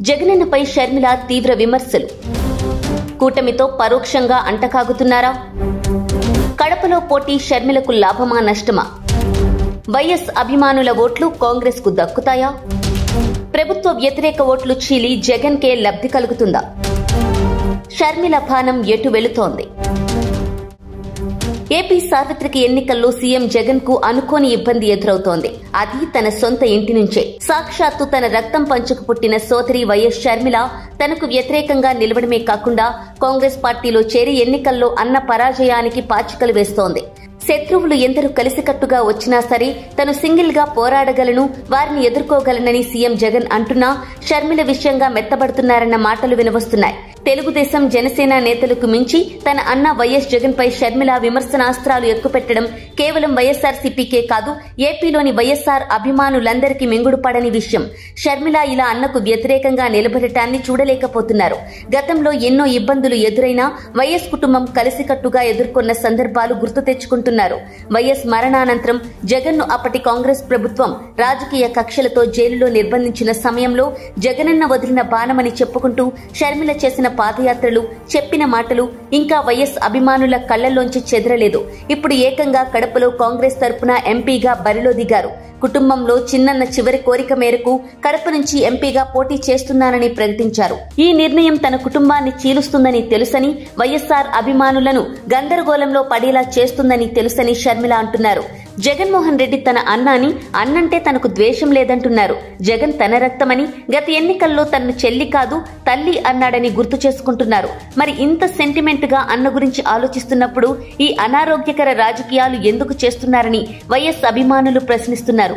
జగనన్నపై షర్మిల తీవ్ర విమర్శలు. కూటమితో పరోక్షంగా అంటకాగుతున్నారా? కడపలో పోటీ షర్మిలకు లాభమా నష్టమా? వైఎస్ అభిమానుల ఓట్లు కాంగ్రెస్ కు దక్కుతాయా? ప్రభుత్వ వ్యతిరేక ఓట్లు చీలి జగన్ కే లబ్ధి కలుగుతుందా? షర్మిల బాణం ఎటు వెళుతోంది? ఏపీ సార్వత్రిక ఎన్నికల్లో సీఎం జగన్ కు అనుకోని ఇబ్బంది ఎదురవుతోంది. అది తన సొంత ఇంటి నుంచే. సాక్షాత్తు తన రక్తం పంచుకు పుట్టిన సోదరి వైఎస్ షర్మిల తనకు వ్యతిరేకంగా నిలవడమే కాకుండా కాంగ్రెస్ పార్టీలో చేరి ఎన్నికల్లో అన్న పరాజయానికి పాచికలు వేస్తోంది. శత్రువులు ఎందరూ కలిసికట్టుగా వచ్చినా సరే తను సింగిల్ గా పోరాడగలను, వారిని ఎదుర్కోగలనని సీఎం జగన్ అంటున్నా షర్మిల విషయంగా మెత్తబడుతున్నారన్న మాటలు వినవస్తున్నాయి. తెలుగుదేశం జనసేన నేతలకు మించి తన అన్న వైఎస్ జగన్ పై షర్మిల విమర్శనాస్త్రాలు ఎక్కుపెట్టడం కేవలం వైఎస్ఆర్సీపీకే కాదు, ఏపీలోని వైఎస్ఆర్ అభిమానులందరికీ మింగుడుపడని విషయం. షర్మిల ఇలా అన్నకు వ్యతిరేకంగా నిలబడటాన్ని చూడలేకపోతున్నారు. గతంలో ఎన్నో ఇబ్బందులు ఎదురైనా వైఎస్ కుటుంబం కలిసికట్టుగా ఎదుర్కొన్న సందర్భాలు గుర్తు తెచ్చుకుంటున్నారు. వైఎస్ మరణానంతరం జగన్ ను అప్పటి కాంగ్రెస్ ప్రభుత్వం రాజకీయ కక్షలతో జైలులో నిర్బంధించిన సమయంలో జగనన్న వదిలిన బాణమని చెప్పుకుంటూ షర్మిల చేసిన పాదయాత్రలు, చెప్పిన మాటలు ఇంకా వైఎస్ అభిమానుల కళ్లలోంచి చెదరలేదు. ఇప్పుడు ఏకంగా కడపలో కాంగ్రెస్ తరపున ఎంపీగా బరిలో దిగారు. కుటుంబంలో చిన్నన్న చివరి కోరిక మేరకు కడప నుంచి ఎంపీగా పోటీ చేస్తున్నానని ప్రకటించారు. ఈ నిర్ణయం తన కుటుంబాన్ని చీలుస్తుందని తెలుసని, వైఎస్ఆర్ అభిమానులను గందరగోళంలో పడేలా చేస్తుందని తెలుసని షర్మిల అంటున్నారు. జగన్మోహన్ రెడ్డి తన అన్నాని, అన్నంటే తనకు ద్వేషం లేదంటున్నారు. జగన్ తన రక్తమని, గత ఎన్నికల్లో తనను చెల్లి కాదు తల్లి అన్నాడని గుర్తు చేసుకుంటున్నారు. మరి ఇంత సెంటిమెంట్ గా అన్న గురించి ఆలోచిస్తున్నప్పుడు ఈ అనారోగ్యకర రాజకీయాలు ఎందుకు చేస్తున్నారని వైఎస్ అభిమానులు ప్రశ్నిస్తున్నారు.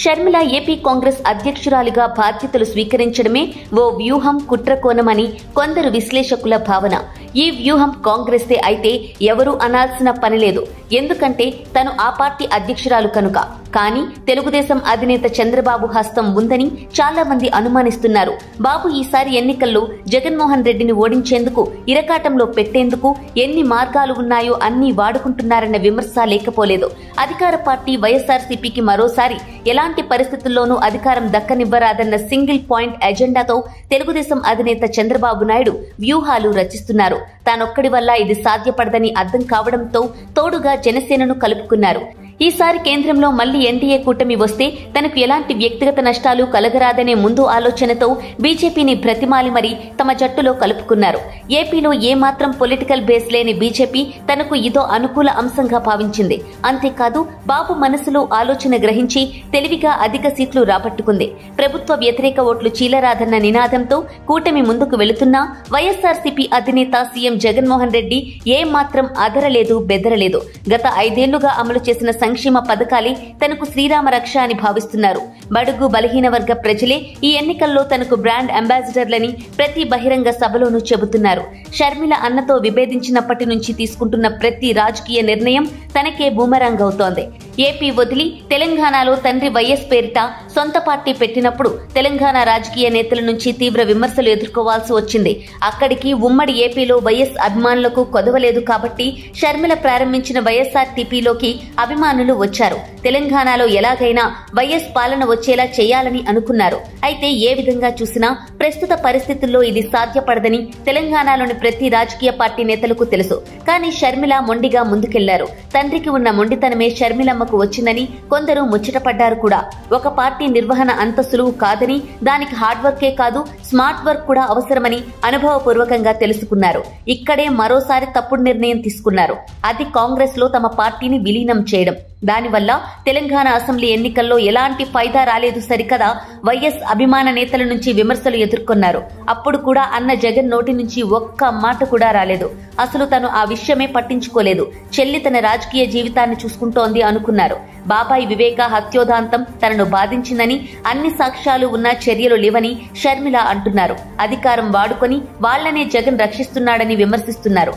షర్మిల ఏపీ కాంగ్రెస్ అధ్యక్షురాలిగా బాధ్యతలు స్వీకరించడమే ఓ వ్యూహం, కుట్రకోణమని కొందరు విశ్లేషకుల భావన. ఈ వ్యూహం కాంగ్రెస్దే అయితే ఎవరూ అనాల్సిన పనిలేదు, ఎందుకంటే తను ఆ పార్టీ అధ్యక్షురాలు కనుక. కానీ తెలుగుదేశం అధినేత చంద్రబాబు హస్తం ఉందని చాలా మంది అనుమానిస్తున్నారు. బాబు ఈసారి ఎన్నికల్లో జగన్మోహన్ రెడ్డిని ఓడించేందుకు, ఇరకాటంలో పెట్టేందుకు ఎన్ని మార్గాలు ఉన్నాయో అన్నీ వాడుకుంటున్నారన్న విమర్శ లేకపోలేదు. అధికార పార్టీ వైఎస్ఆర్సీపీకి మరోసారి ఎలాంటి పరిస్థితుల్లోనూ అధికారం దక్కనివ్వరాదన్న సింగిల్ పాయింట్ ఎజెండాతో తెలుగుదేశం అధినేత చంద్రబాబు నాయుడు వ్యూహాలు రచిస్తున్నారు. తానొక్కడి వల్ల ఇది సాధ్యపడదని అర్థం కావడంతో తోడుగా జనసేనను కలుపుకున్నారు. ఈసారి కేంద్రంలో మళ్లీ ఎన్డీఏ కూటమి వస్తే తనకు ఎలాంటి వ్యక్తిగత నష్టాలు కలగరాదనే ముందు ఆలోచనతో బీజేపీని బ్రతిమాలి మరీ తమ జట్టులో కలుపుకున్నారు. ఏపీలో ఏమాత్రం పొలిటికల్ బేస్ లేని బీజేపీ తనకు ఇదో అనుకూల అంశంగా భావించింది. అంతేకాదు బాబు మనసులో ఆలోచన గ్రహించి తెలివిగా అధిక సీట్లు రాబట్టుకుంది. ప్రభుత్వ వ్యతిరేక ఓట్లు చీలరాదన్న నినాదంతో కూటమి ముందుకు వెళుతున్నా వైఎస్ఆర్సీపీ అధినేత సీఎం జగన్మోహన్ రెడ్డి ఏమాత్రం అదరలేదు, బెదరలేదు. గత 5 ఏళ్లుగా అమలు చేసిన సంక్షేమ పథకాలే తనకు శ్రీరామ రక్ష అని భావిస్తున్నారు. బడుగు బలహీన వర్గ ప్రజలే ఈ ఎన్నికల్లో తనకు బ్రాండ్ అంబాసిడర్లని ప్రతి బహిరంగ సభలోనూ చెబుతున్నారు. షర్మిల అన్నతో విభేదించినప్పటి నుంచి తీసుకుంటున్న ప్రతి రాజకీయ నిర్ణయం తనకే బూమరాంగ్ అవుతోంది. ఏపీ వదిలి తెలంగాణలో తండ్రి వైఎస్ పేరిట సొంత పార్టీ పెట్టినప్పుడు తెలంగాణ రాజకీయ నేతల నుంచి తీవ్ర విమర్శలు ఎదుర్కోవాల్సి వచ్చింది. అక్కడికి ఉమ్మడి ఏపీలో వైఎస్ అభిమానులకు కొదవలేదు కాబట్టి షర్మిల ప్రారంభించిన వైఎస్ఆర్టీపీలోకి అభిమానులు వచ్చారు. తెలంగాణలో ఎలాగైనా వైఎస్ పాలన వచ్చేలా చేయాలని అనుకున్నారు. అయితే ఏ విధంగా చూసినా ప్రస్తుత పరిస్థితుల్లో ఇది సాధ్యపడదని తెలంగాణలోని ప్రతి రాజకీయ పార్టీ నేతలకు తెలుసు. కానీ షర్మిల మొండిగా ముందుకెళ్లారు. తండ్రికి ఉన్న మొండితనమే షర్మిలమ్మకు వచ్చిందని కొందరు ముచ్చటపడ్డారు కూడా. ఒక పార్టీ నిర్వహణ అంత సులువు కాదని, దానికి హార్డ్ వర్కే కాదు స్మార్ట్ వర్క్ కూడా అవసరమని అనుభవపూర్వకంగా తెలుసుకున్నారు. ఇక్కడే మరోసారి తప్పుడు నిర్ణయం తీసుకున్నారు. అది కాంగ్రెస్ లో తమ పార్టీని విలీనం చేయడం. దానివల్ల తెలంగాణ అసెంబ్లీ ఎన్నికల్లో ఎలాంటి ఫైదా రాలేదు సరికదా, వైఎస్ అభిమాన నేతల నుంచి విమర్శలు ఎదుర్కొన్నారు. అప్పుడు కూడా అన్న జగన్ నోటి నుంచి ఒక్క మాట కూడా రాలేదు. అసలు తను ఆ విషయమే పట్టించుకోలేదు. చెల్లి తన రాజకీయ జీవితాన్ని చూసుకుంటోంది అనుకున్నారు. బాబాయి వివేక హత్యోదాంతం తనను బాధించిందని, అన్ని సాక్ష్యాలు ఉన్నా చర్యలు లేవని షర్మిల అంటున్నారు. అధికారం వాడుకొని వాళ్లనే జగన్ రక్షిస్తున్నాడని విమర్శిస్తున్నారు.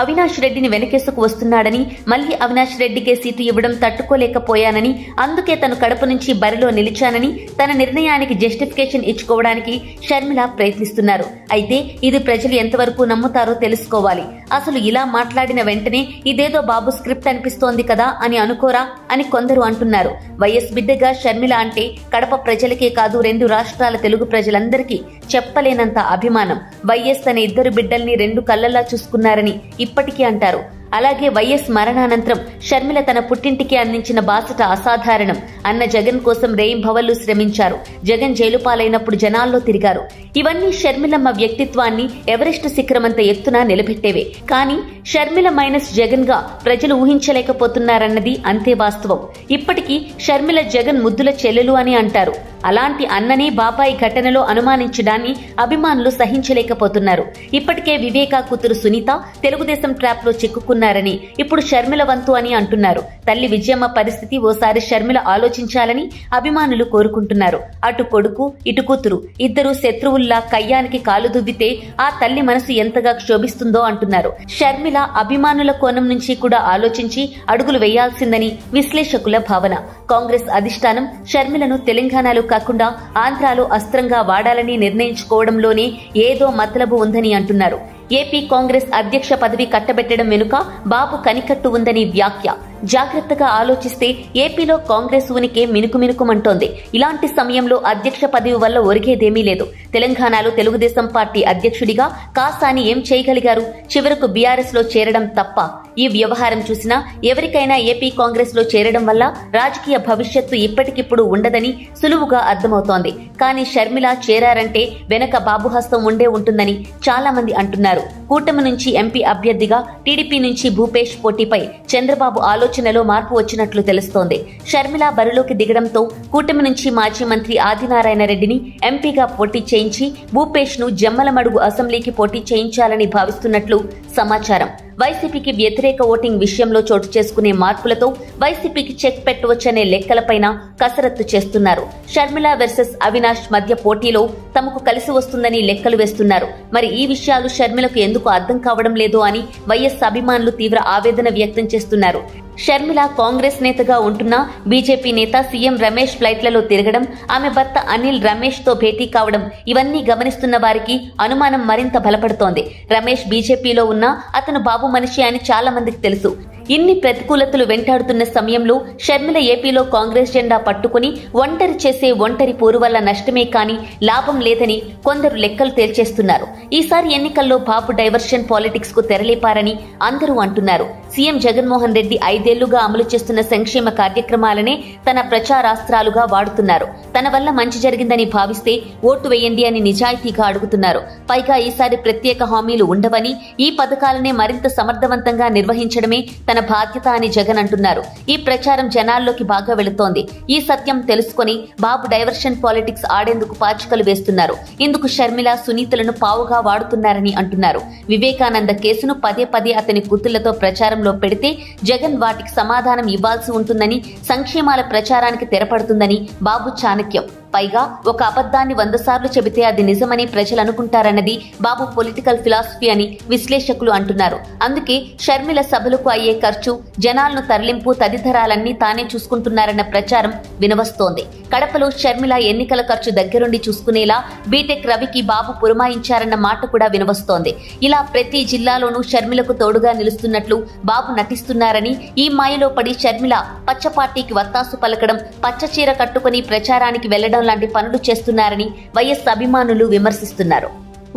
అవినాష్ రెడ్డిని వెనకేసుకు వస్తున్నాడని, మళ్లీ అవినాష్ రెడ్డికే సీటు ఇవ్వడం తట్టుకోలేకపోయానని, అందుకే తను కడప నుంచి బరిలో నిలిచానని తన నిర్ణయానికి జస్టిఫికేషన్ ఇచ్చుకోవడానికి షర్మిల ప్రయత్నిస్తున్నారు. అయితే ఇది ప్రజలు ఎంతవరకు నమ్ముతారో తెలుసుకోవాలి. అసలు ఇలా మాట్లాడిన వెంటనే ఇదేదో బాబు స్క్రిప్ట్ అనిపిస్తోంది కదా అని అనుకోరా అని కొందరు అంటున్నారు. వైఎస్ బిడ్డగా షర్మిల అంటే కడప ప్రజలకే కాదు 2 రాష్ట్రాల తెలుగు ప్రజలందరికీ చెప్పలేనంత అభిమానం. వైఎస్ తన 2 బిడ్డల్ని 2 కళ్ళలా చూసుకున్నారని ఇప్పటికీ అంటారు. అలాగే వైఎస్ మరణానంతరం షర్మిల తన పుట్టింటికి అందించిన బాసట అసాధారణం. అన్న జగన్ కోసం రేయింబవళ్లు శ్రమించారు. జగన్ జైలు పాలైనప్పుడు జనాల్లో తిరిగారు. ఇవన్నీ షర్మిలమ్మ వ్యక్తిత్వాన్ని ఎవరెస్ట్ శిఖరమంత ఎత్తున నిలబెట్టేవే. కానీ షర్మిల మైనస్ జగన్ గా ప్రజలు ఊహించలేకపోతున్నారన్నది అంతే వాస్తవం. ఇప్పటికీ షర్మిల జగన్ ముద్దుల చెల్లెలు అని అంటారు. అలాంటి అన్ననే బాబాయి ఘటనలో అనుమానించడాన్ని అభిమానులు సహించలేకపోతున్నారు. ఇప్పటికే వివేకా కూతురు సునీత తెలుగుదేశం ట్రాప్ లో చిక్కుకున్నారని ఇప్పుడు షర్మిల వంతు అని అంటున్నారు. తల్లి విజయమ్మ పరిస్థితి ఓసారి షర్మిల ఆలోచించాలని అభిమానులు కోరుకుంటున్నారు. అటు కొడుకు ఇటు కూతురు ఇద్దరు శత్రువుల్లా కయ్యానికి కాలు దువ్వితే ఆ తల్లి మనసు ఎంతగా క్షోభిస్తుందో అంటున్నారు. షర్మిల అభిమానుల కోణం నుంచి కూడా ఆలోచించి అడుగులు వేయాల్సిందని విశ్లేషకుల భావన. కాంగ్రెస్ అధిష్టానం షర్మిలను తెలంగాణలో కాకుండా ఆంధ్రాలో అస్త్రంగా వాడాలని నిర్ణయించుకోవడంలోనే ఏదో మతలబు ఉందని అంటున్నారు. ఏపీ కాంగ్రెస్ అధ్యక్ష పదవి కట్టబెట్టడం వెనుక బాబు కనికట్టు ఉందని వ్యాఖ్య. జాగ్రత్తగా ఆలోచిస్తే ఏపీలో కాంగ్రెస్ ఉనికి మినుకుమినుకుమంటోంది. ఇలాంటి సమయంలో అధ్యక్ష పదవి వల్ల ఒరిగేదేమీ లేదు. తెలంగాణలో తెలుగుదేశం పార్టీ అధ్యక్షుడిగా కాసాని ఏం చేయగలిగారు? చివరకు బీఆర్ఎస్ లో చేరడం తప్ప. ఈ వ్యవహారం చూసినా ఎవరికైనా ఏపీ కాంగ్రెస్ లో చేరడం వల్ల రాజకీయ భవిష్యత్తు ఇప్పటికిప్పుడు ఉండదని సులువుగా అర్థమవుతోంది. కానీ షర్మిల చేరారంటే వెనక బాబు హస్తం ఉండే ఉంటుందని చాలా మంది అంటున్నారు. కూటమి నుంచి ఎంపీ అభ్యర్థిగా టీడీపీ నుంచి భూపేష్ పోటీపై చంద్రబాబు ఆలోచనలో మార్పు వచ్చినట్లు తెలుస్తోంది. షర్మిల బరిలోకి దిగడంతో కూటమి నుంచి మాజీ మంత్రి ఆదినారాయణ రెడ్డిని ఎంపీగా పోటీ చేయించి భూపేష్ ను జమ్మలమడుగు అసెంబ్లీకి పోటీ చేయించాలని భావిస్తున్నట్లు సమాచారం. వైసీపీకి వ్యతిరేక ఓటింగ్ విషయంలో చోటు చేసుకునే మార్పులతో వైసీపీకి చెక్ పెట్టవచ్చనే లెక్కలపైన కసరత్తు చేస్తున్నారు. షర్మిల వర్సెస్ అవినాష్ మధ్య పోటీలో తమకు కలిసి వస్తుందని లెక్కలు వేస్తున్నారు. మరి ఈ విషయాలు షర్మిలకు ఎందుకు అర్థం కావడం లేదో అని వైఎస్ అభిమానులు తీవ్ర ఆవేదన వ్యక్తం చేస్తున్నారు. షర్మిల కాంగ్రెస్ నేతగా ఉంటున్నా బీజేపీ నేత సీఎం రమేష్ ఫ్లైట్లలో తిరగడం, ఆమె భర్త అనిల్ రమేష్ తో భేటీ కావడం ఇవన్నీ గమనిస్తున్న వారికి అనుమానం మరింత బలపడుతోంది. రమేష్ బీజేపీలో ఉన్నా అతను బాబు మనిషి అని చాలా మందికి తెలుసు. ఇన్ని ప్రతికూలతలు వెంటాడుతున్న సమయంలో షర్మిల ఏపీలో కాంగ్రెస్ జెండా పట్టుకుని ఒంటరి చేసే ఒంటరి పోరు వల్ల నష్టమే కాని లాభం లేదని కొందరు లెక్కలు తేల్చేస్తున్నారు. ఈసారి ఎన్నికల్లో బాబు డైవర్షన్ పాలిటిక్స్ కు తెరలేపారని అందరూ అంటున్నారు. సీఎం జగన్మోహన్ రెడ్డి 5 ఏళ్లుగా అమలు చేస్తున్న సంక్షేమ కార్యక్రమాలనే తన ప్రచారాస్త్రాలుగా వాడుతున్నారు. తన వల్ల మంచి జరిగిందని భావిస్తే ఓటు వేయండి అని నిజాయితీగా అడుగుతున్నారు. పైగా ఈసారి ప్రత్యేక హామీలు ఉండవని, ఈ పథకాలనే మరింత సమర్థవంతంగా నిర్వహించడమే తన బాధ్యత అని జగన్ అంటున్నారు. ఈ ప్రచారం జనాల్లోకి బాగా వెళుతోంది. ఈ సత్యం తెలుసుకుని బాబు డైవర్షన్ పాలిటిక్స్ ఆడేందుకు పాచికలు వేస్తున్నారు. ఇందుకు షర్మిల సునీతలను పావుగా వాడుతున్నారని అంటున్నారు. వివేకానంద కేసును పదే పదే అతని కూతుళ్లతో ప్రచారంలో పెడితే జగన్ వాటికి సమాధానం ఇవ్వాల్సి ఉంటుందని, సంక్షేమాల ప్రచారానికి తెరపడుతుందని బాబు చాణక్యం. పైగా ఒక అబద్ధాన్ని 100 సార్లు చెబితే అది నిజమని ప్రజలు అనుకుంటారన్నది బాబు పొలిటికల్ ఫిలాసఫీ అని విశ్లేషకులు అంటున్నారు. అందుకే షర్మిల సభలకు అయ్యే ఖర్చు, జనాలను తరలింపు తదితరాలన్నీ తానే చూసుకుంటున్నారన్న ప్రచారం వినవస్తోంది. కడపలో షర్మిల ఎన్నికల ఖర్చు దగ్గరుండి చూసుకునేలా బీటెక్ రవికి బాబు పురమాయించారన్న మాట కూడా వినవస్తోంది. ఇలా ప్రతి జిల్లాలోనూ షర్మిలకు తోడుగా నిలుస్తున్నట్లు బాబు నటిస్తున్నారని, ఈ మాయలో పడి షర్మిల పచ్చ పార్టీకి వత్తాసు పలకడం, పచ్చ చీర కట్టుకుని ప్రచారానికి వెళ్లడం లాంటి పనులు చేస్తున్నారని వైఎస్ అభిమానులు విమర్శిస్తున్నారు.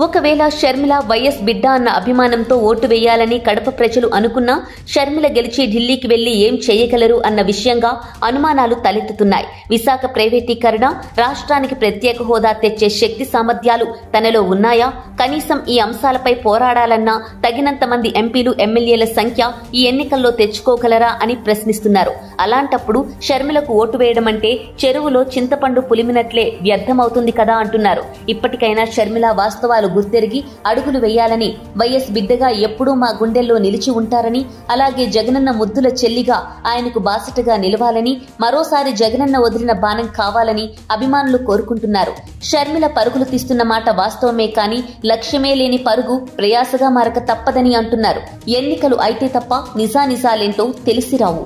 ఒకవేళ షర్మిల వైఎస్ బిడ్డ అన్న అభిమానంతో ఓటు వేయాలని కడప ప్రజలు అనుకున్నా షర్మిల గెలిచి ఢిల్లీకి వెళ్లి ఏం చేయగలరు అన్న విషయంగా అనుమానాలు తలెత్తుతున్నాయి. విశాఖ ప్రైవేటీకరణ, రాష్ట్రానికి ప్రత్యేక హోదా తెచ్చే శక్తి సామర్థ్యాలు తనలో ఉన్నాయా? కనీసం ఈ అంశాలపై పోరాడాలన్నా తగినంత మంది ఎంపీలు, ఎమ్మెల్యేల సంఖ్య ఈ ఎన్నికల్లో తెచ్చుకోగలరా అని ప్రశ్నిస్తున్నారు. అలాంటప్పుడు షర్మిలకు ఓటు వేయడం అంటే చెరువులో చింతపండు పులిమినట్లే వ్యర్థమవుతుంది కదా అంటున్నారు. ఇప్పటికైనా షర్మిల వాస్తవాలు గుర్తెరిగి అడుగులు వేయాలని, వైఎస్ బిడ్డగా ఎప్పుడూ మా గుండెల్లో నిలిచి ఉంటారని, అలాగే జగనన్న ముద్దుల చెల్లిగా ఆయనకు బాసటగా నిలవాలని, మరోసారి జగనన్న వదిలిన బాణం కావాలని అభిమానులు కోరుకుంటున్నారు. షర్మిల పరుగులు తీస్తున్న మాట వాస్తవమే కానీ లక్ష్యమే లేని పరుగు ప్రయాసగా మారక తప్పదని అంటున్నారు. ఎన్నికలు అయితే తప్ప నిజానిజాలేంటో తెలిసిరావు.